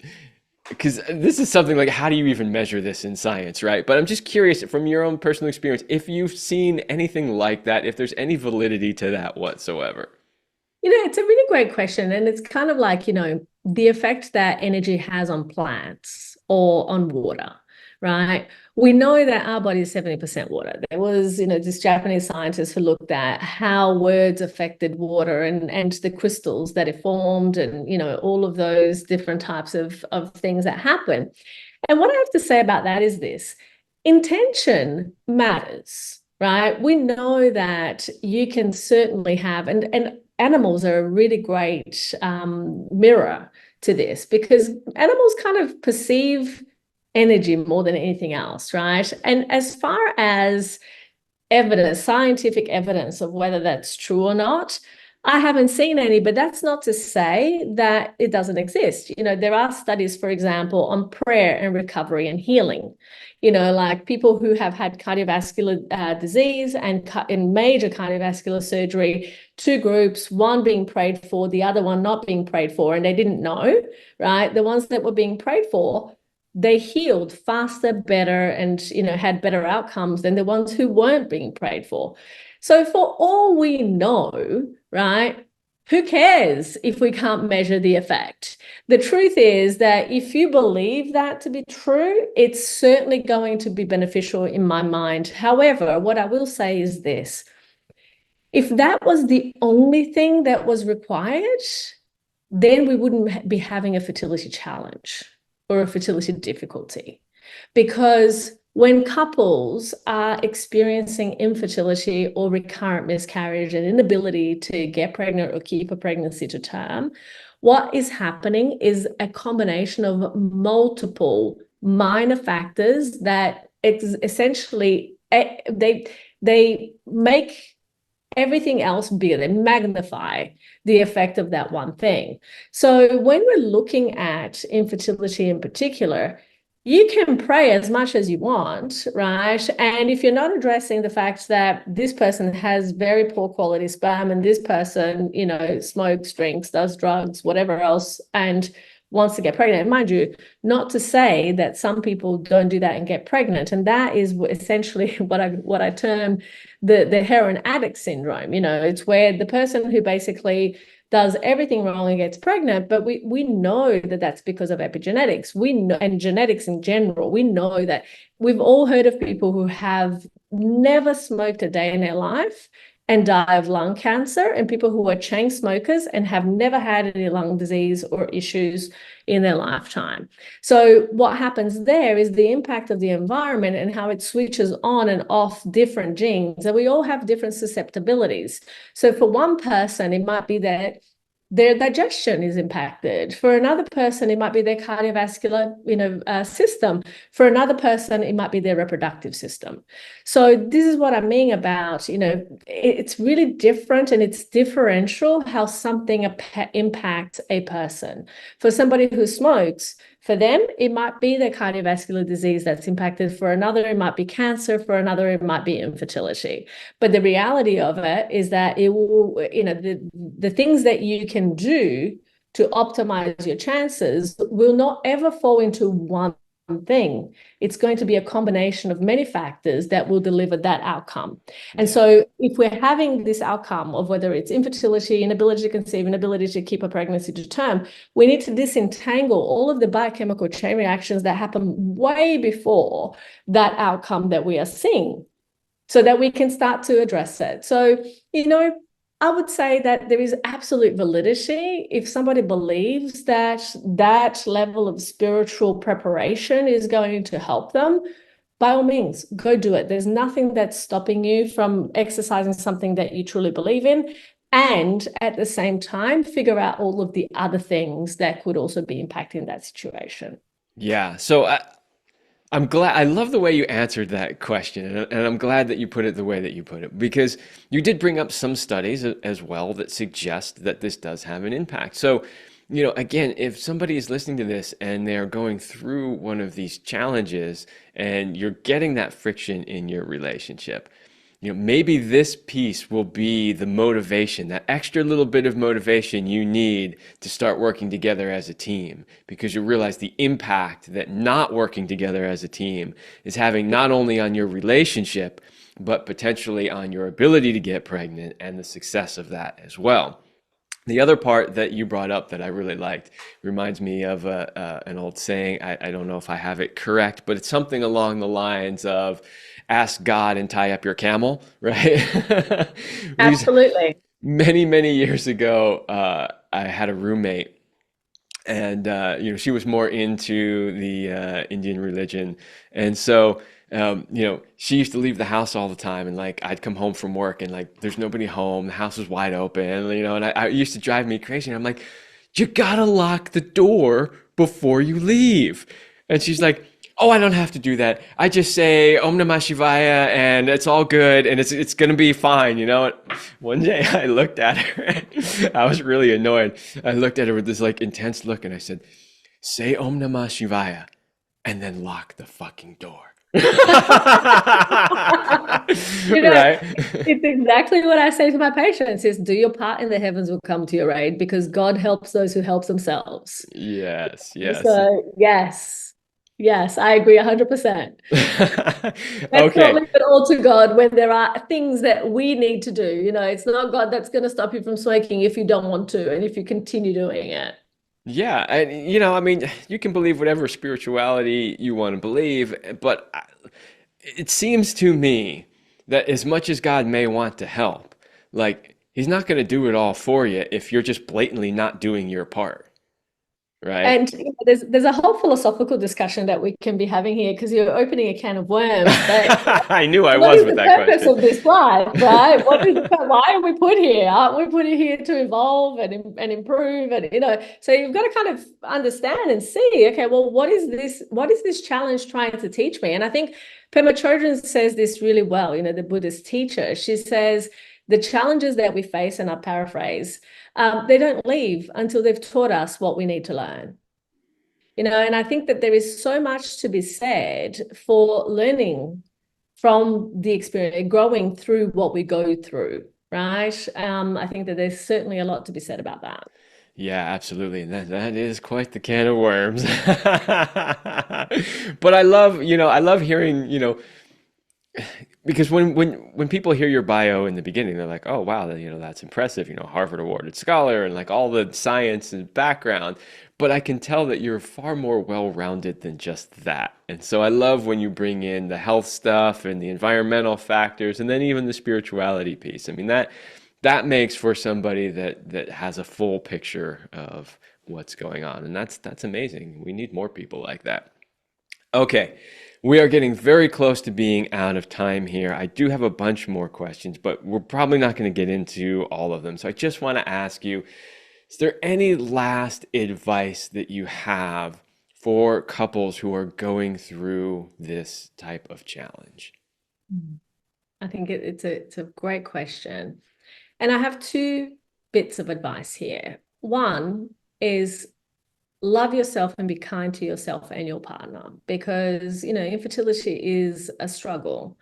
because this is something like, how do you even measure this in science, right? But I'm just curious from your own personal experience, if you've seen anything like that, if there's any validity to that whatsoever. It's a really great question. And it's kind of like, the effect that energy has on plants or on water, right? We know that our body is 70% water. There was, this Japanese scientist who looked at how words affected water and the crystals that it formed and, all of those different types of things that happen. And what I have to say about that is this: intention matters, right? We know that you can certainly have, and animals are a really great mirror to this because animals kind of perceive energy more than anything else, right? And as far as evidence, scientific evidence of whether that's true or not, I haven't seen any, but that's not to say that it doesn't exist. There are studies, for example, on prayer and recovery and healing. Like people who have had cardiovascular disease and in major cardiovascular surgery, two groups, one being prayed for, the other one not being prayed for, and they didn't know, right? The ones that were being prayed for, they healed faster, better, and had better outcomes than the ones who weren't being prayed for. So for all we know, right, who cares if we can't measure the effect? The truth is that if you believe that to be true, it's certainly going to be beneficial in my mind. However, what I will say is this: if that was the only thing that was required, then we wouldn't be having a fertility challenge or a fertility difficulty. Because when couples are experiencing infertility or recurrent miscarriage and inability to get pregnant or keep a pregnancy to term, what is happening is a combination of multiple minor factors that essentially they make everything else bigger. They magnify the effect of that one thing. So when we're looking at infertility in particular, you can pray as much as you want, right? And if you're not addressing the fact that this person has very poor quality sperm and this person, smokes, drinks, does drugs, whatever else, and wants to get pregnant, mind you, not to say that some people don't do that and get pregnant. And that is essentially what I term the heroin addict syndrome. It's where the person who basically does everything wrong and gets pregnant, but we know that that's because of epigenetics. We know, and genetics in general, we know that we've all heard of people who have never smoked a day in their life and die of lung cancer, and people who are chain smokers and have never had any lung disease or issues in their lifetime. So what happens there is the impact of the environment and how it switches on and off different genes, and we all have different susceptibilities. So for one person, it might be that their digestion is impacted. For another person, it might be their cardiovascular, system. For another person, it might be their reproductive system. So this is what I mean about, it's really different and it's differential how something impacts a person. For somebody who smokes, for them, it might be their cardiovascular disease that's impacted. For another, it might be cancer. For another, it might be infertility. But the reality of it is that it will, the things that you can do to optimize your chances will not ever fall into one thing. It's going to be a combination of many factors that will deliver that outcome. And so if we're having this outcome of whether it's infertility, inability to conceive, inability to keep a pregnancy to term, we need to disentangle all of the biochemical chain reactions that happen way before that outcome that we are seeing so that we can start to address it. So, I would say that there is absolute validity if somebody believes that that level of spiritual preparation is going to help them. By all means, go do it. There's nothing that's stopping you from exercising something that you truly believe in. And at the same time, figure out all of the other things that could also be impacting that situation. Yeah. So I'm glad, I love the way you answered that question, and I'm glad that you put it the way that you put it, because you did bring up some studies as well that suggest that this does have an impact. So, again, if somebody is listening to this and they're going through one of these challenges and you're getting that friction in your relationship, maybe this piece will be the motivation, that extra little bit of motivation you need to start working together as a team, because you realize the impact that not working together as a team is having not only on your relationship, but potentially on your ability to get pregnant and the success of that as well. The other part that you brought up that I really liked reminds me of an old saying. I don't know if I have it correct, but it's something along the lines of ask God and tie up your camel, right? Absolutely. Many, many years ago, I had a roommate, and she was more into the Indian religion, and so she used to leave the house all the time, and like I'd come home from work, and like there's nobody home, the house was wide open, and I used to drive me crazy. And I'm like, you gotta lock the door before you leave, and she's like, Oh, I don't have to do that. I just say Om Namah Shivaya and it's all good and it's gonna be fine, you know? One day I looked at her and I was really annoyed. I looked at her with this like intense look and I said, say Om Namah Shivaya and then lock the fucking door. You know, Right? it's exactly what I say to my patients is do your part and the heavens will come to your aid because God helps those who help themselves. Yes, yes. So yes, yes, I agree 100%. Let's not Okay. leave it all to God when there are things that we need to do. You know, it's not God that's going to stop you from smoking if you don't want to and if you continue doing it. Yeah, and I mean, you can believe whatever spirituality you want to believe, but it seems to me that as much as God may want to help, like he's not going to do it all for you if you're just blatantly not doing your part, right? And you know, there's a whole philosophical discussion that we can be having here because you're opening a can of worms. But I knew I what was is with the that purpose question. of this life, right? Why are we put here? Aren't we put here to evolve and improve? And so you've got to kind of understand and see, okay, well, what is this? What is this challenge trying to teach me? And I think Pema Chodron says this really well, the Buddhist teacher. She says the challenges that we face, and I paraphrase, they don't leave until they've taught us what we need to learn. And I think that there is so much to be said for learning from the experience, growing through what we go through, right? I think that there's certainly a lot to be said about that. Yeah, absolutely. And that is quite the can of worms. But I love hearing, because when people hear your bio in the beginning, they're like, "Oh, wow, that's impressive." Harvard awarded scholar and like all the science and background. But I can tell that you're far more well-rounded than just that. And so I love when you bring in the health stuff and the environmental factors and then even the spirituality piece. I mean, that makes for somebody that has a full picture of what's going on. And that's amazing. We need more people like that. Okay, we are getting very close to being out of time here. I do have a bunch more questions, but we're probably not going to get into all of them. So I just want to ask you, is there any last advice that you have for couples who are going through this type of challenge? I think it's a great question. And I have two bits of advice here. One is love yourself and be kind to yourself and your partner because, infertility is a struggle.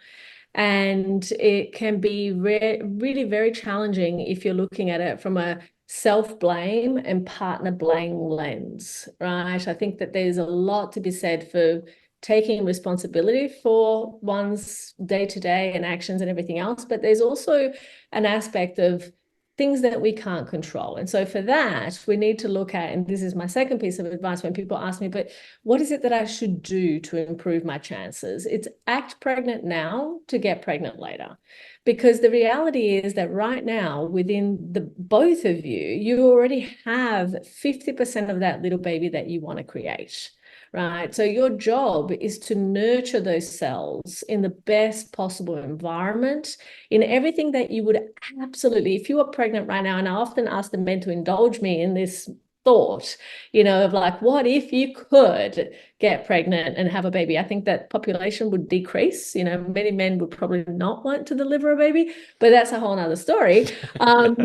And it can be really very challenging if you're looking at it from a self-blame and partner blame lens, right? I think that there's a lot to be said for taking responsibility for one's day-to-day and actions and everything else, but there's also an aspect of things that we can't control. And so for that, we need to look at, and this is my second piece of advice when people ask me, but what is it that I should do to improve my chances? It's act pregnant now to get pregnant later. Because the reality is that right now, within the both of you, you already have 50% of that little baby that you want to create. Right. So your job is to nurture those cells in the best possible environment, in everything that you would absolutely, if you were pregnant right now, and I often ask the men to indulge me in this thought, of like, what if you could get pregnant and have a baby? I think that population would decrease. Many men would probably not want to deliver a baby, but that's a whole nother story. But,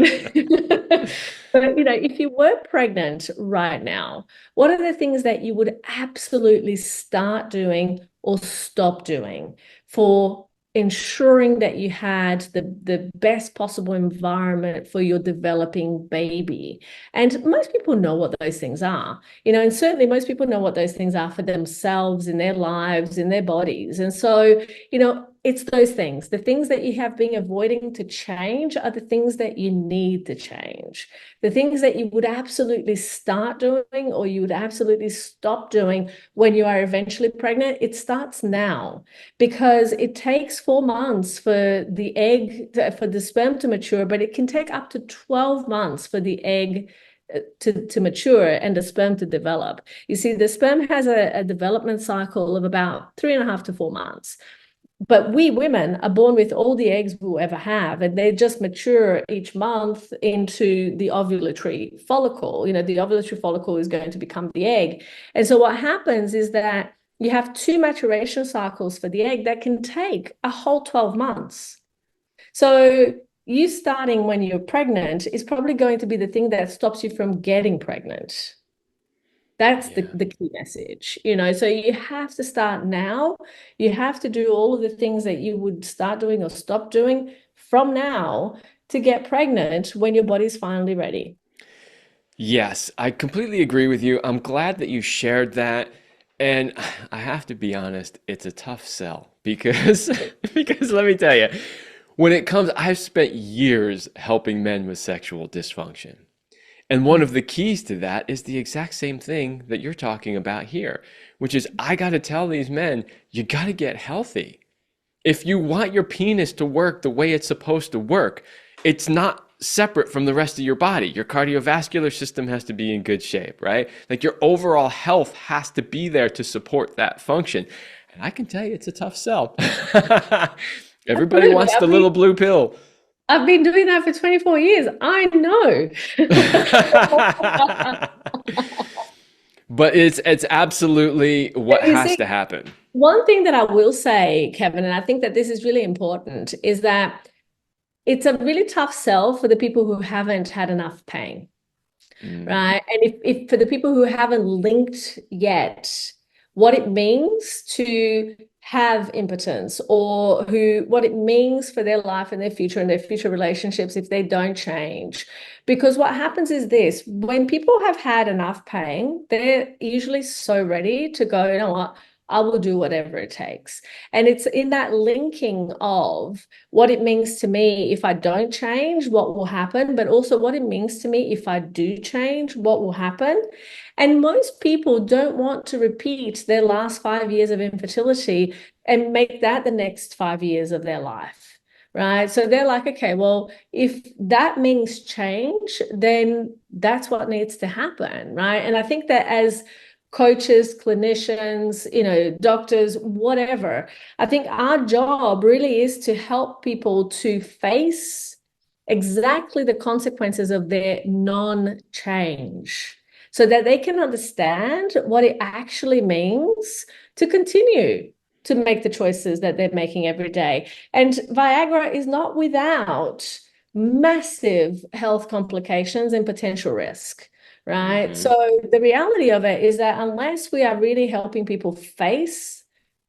if you were pregnant right now, what are the things that you would absolutely start doing or stop doing for ensuring that you had the best possible environment for your developing baby? And most people know what those things are, and certainly most people know what those things are for themselves in their lives, in their bodies. And so, it's those things. The things that you have been avoiding to change are the things that you need to change. The things that you would absolutely start doing or you would absolutely stop doing when you are eventually pregnant, it starts now because it takes 4 months for the sperm to mature, but it can take up to 12 months for the egg to mature and the sperm to develop. You see, the sperm has a development cycle of about 3.5 to 4 months. But we women are born with all the eggs we'll ever have, and they just mature each month into the ovulatory follicle. The ovulatory follicle is going to become the egg. And so what happens is that you have two maturation cycles for the egg that can take a whole 12 months. So you starting when you're pregnant is probably going to be the thing that stops you from getting pregnant. That's Yeah. the key message, So you have to start now. You have to do all of the things that you would start doing or stop doing from now to get pregnant when your body's finally ready. Yes, I completely agree with you. I'm glad that you shared that. And I have to be honest, it's a tough sell because because let me tell you, when it comes, I've spent years helping men with sexual dysfunction. And one of the keys to that is the exact same thing that you're talking about here, which is I got to tell these men, you got to get healthy. If you want your penis to work the way it's supposed to work, it's not separate from the rest of your body. Your cardiovascular system has to be in good shape, right? Like your overall health has to be there to support that function. And I can tell you it's a tough sell. Everybody Absolutely. wants the little blue pill. I've been doing that for 24 years. I know. But it's absolutely what You has see, to happen. one thing that I will say, Kevin, and I think that this is really important, is that it's a really tough sell for the people who haven't had enough pain, Mm, right? And if for the people who haven't linked yet what it means to have impotence or what it means for their life and their future and their future relationships if they don't change. Because what happens is this, when people have had enough pain, they're usually so ready to go, you know what? I will do whatever it takes. And it's in that linking of what it means to me if I don't change, what will happen, but also what it means to me if I do change, what will happen. And most people don't want to repeat their last 5 years of infertility and make that the next 5 years of their life, right? So they're like, okay, well, if that means change, then that's what needs to happen, right? And I think that as coaches, clinicians, doctors, whatever, I think our job really is to help people to face exactly the consequences of their non-change so that they can understand what it actually means to continue to make the choices that they're making every day. And Viagra is not without massive health complications and potential risk, right? mhm. So the reality of it is that unless we are really helping people face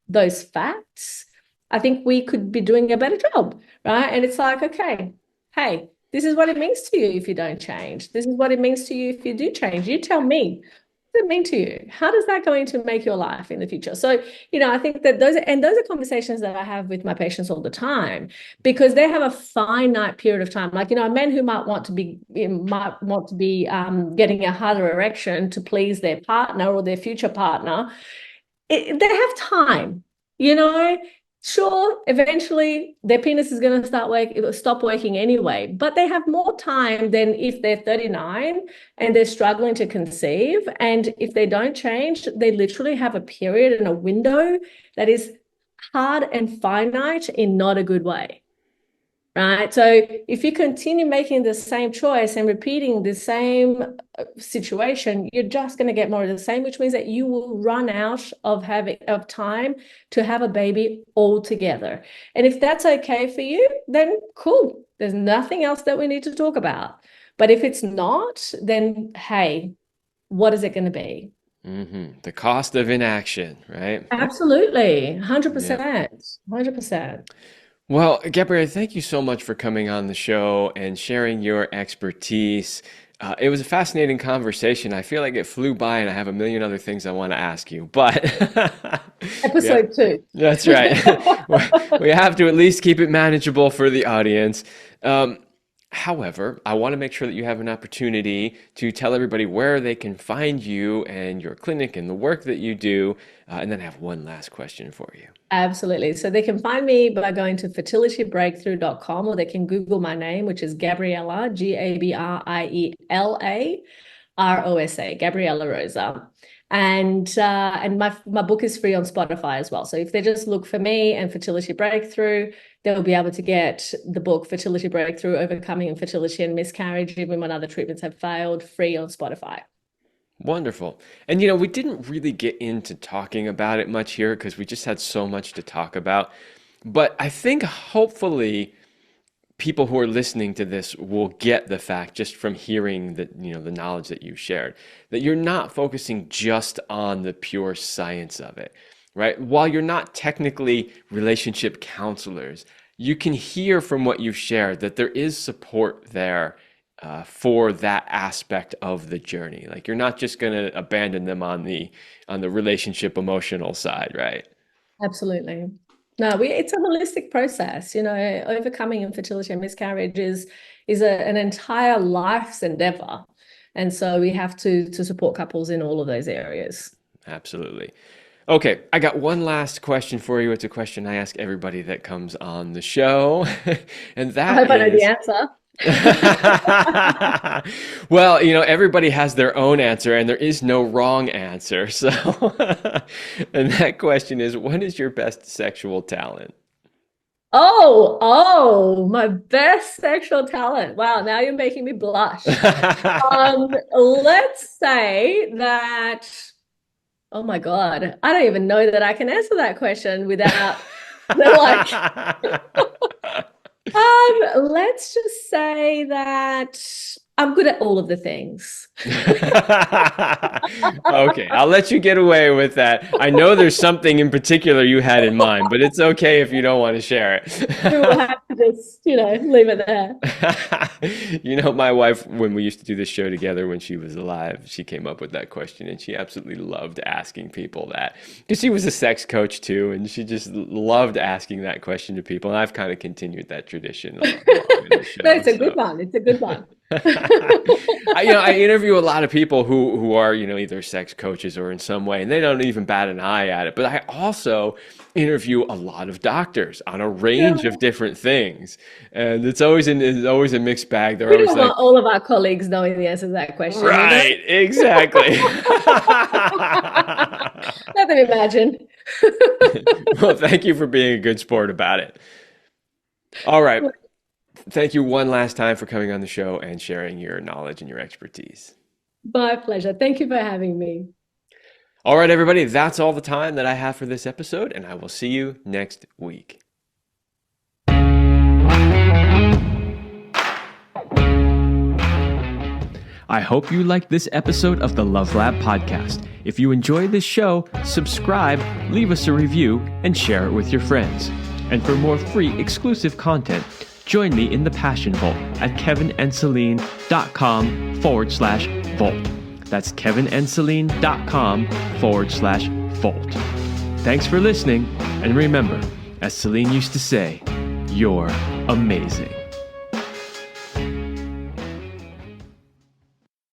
those facts, I think we could be doing a better job, right? And it's like, okay, hey, this is what it means to you if you don't change. This is what it means to you if you do change. You tell me, what does it mean to you? How does that going to make your life in the future? So, I think that those are conversations that I have with my patients all the time because they have a finite period of time. Like, a men who might want to be getting a harder erection to please their partner or their future partner, they have time, you know. Sure, eventually their penis is going to stop working anyway, but they have more time than if they're 39 and they're struggling to conceive. And if they don't change, they literally have a period and a window that is hard and finite in not a good way. Right. So if you continue making the same choice and repeating the same situation, you're just going to get more of the same, which means that you will run out of time to have a baby altogether. And if that's okay for you, then cool. There's nothing else that we need to talk about. But if it's not, then hey, what is it going to be? The cost of inaction, right? Absolutely. Yeah. 100%. 100%. Well, Gabrielle, thank you so much for coming on the show and sharing your expertise. It was a fascinating conversation. I feel like it flew by, and I have a million other things I want to ask you, but yeah, Episode 2. that's right. We have to at least keep it manageable for the audience. Um, However, I want to make sure that you have an opportunity to tell everybody where they can find you and your clinic and the work that you do. And then I have one last question for you. Absolutely. So they can find me by going to fertilitybreakthrough.com or they can Google my name, which is Gabriella, Gabriella Rosa, Gabriella Rosa. And my book is free on Spotify as well. So if they just look for me and Fertility Breakthrough, they'll be able to get the book Fertility Breakthrough, Overcoming Infertility and Miscarriage, even when other treatments have failed, free on Spotify. Wonderful. And we didn't really get into talking about it much here because we just had so much to talk about. But I think hopefully people who are listening to this will get the fact just from hearing the knowledge that you shared, that you're not focusing just on the pure science of it, right? While you're not technically relationship counselors, you can hear from what you've shared that there is support there for that aspect of the journey. Like you're not just going to abandon them on the relationship emotional side, right? Absolutely. No, it's a holistic process. Overcoming infertility and miscarriage is an entire life's endeavor. And so we have to support couples in all of those areas. Absolutely. Okay, I got one last question for you. It's a question I ask everybody that comes on the show. And I that hope I know the is, answer. well, everybody has their own answer and there is no wrong answer. So, and that question is, what is your best sexual talent? My best sexual talent. Wow, now you're making me blush. Let's say that, oh my God, I don't even know that I can answer that question without like let's just say that I'm good at all of the things. Okay, I'll let you get away with that. I know there's something in particular you had in mind, but it's okay if you don't want to share We will have to just, leave it there. My wife, when we used to do this show together when she was alive, she came up with that question and she absolutely loved asking people that because she was a sex coach too, and she just loved asking that question to people. And I've kind of continued that tradition along in the show, No, it's a good one. It's a good one. I interview a lot of people who are, either sex coaches or in some way, and they don't even bat an eye at it. But I also interview a lot of doctors on a range of different things, and it's always a mixed bag. They're We always don't like, want all of our colleagues knowing the answer to that question. right, exactly. Let them imagine. Well, thank you for being a good sport about it. All right. Thank you one last time for coming on the show and sharing your knowledge and your expertise. My pleasure. Thank you for having me. All right, everybody, that's all the time that I have for this episode, and I will see you next week. I hope you liked this episode of the Love Lab podcast. If you enjoyed this show, subscribe, leave us a review, and share it with your friends. And for more free exclusive content, join me in the Passion Vault at kevinandceline.com/vault. That's kevinandceline.com/vault. Thanks for listening, and remember, as Celine used to say, you're amazing.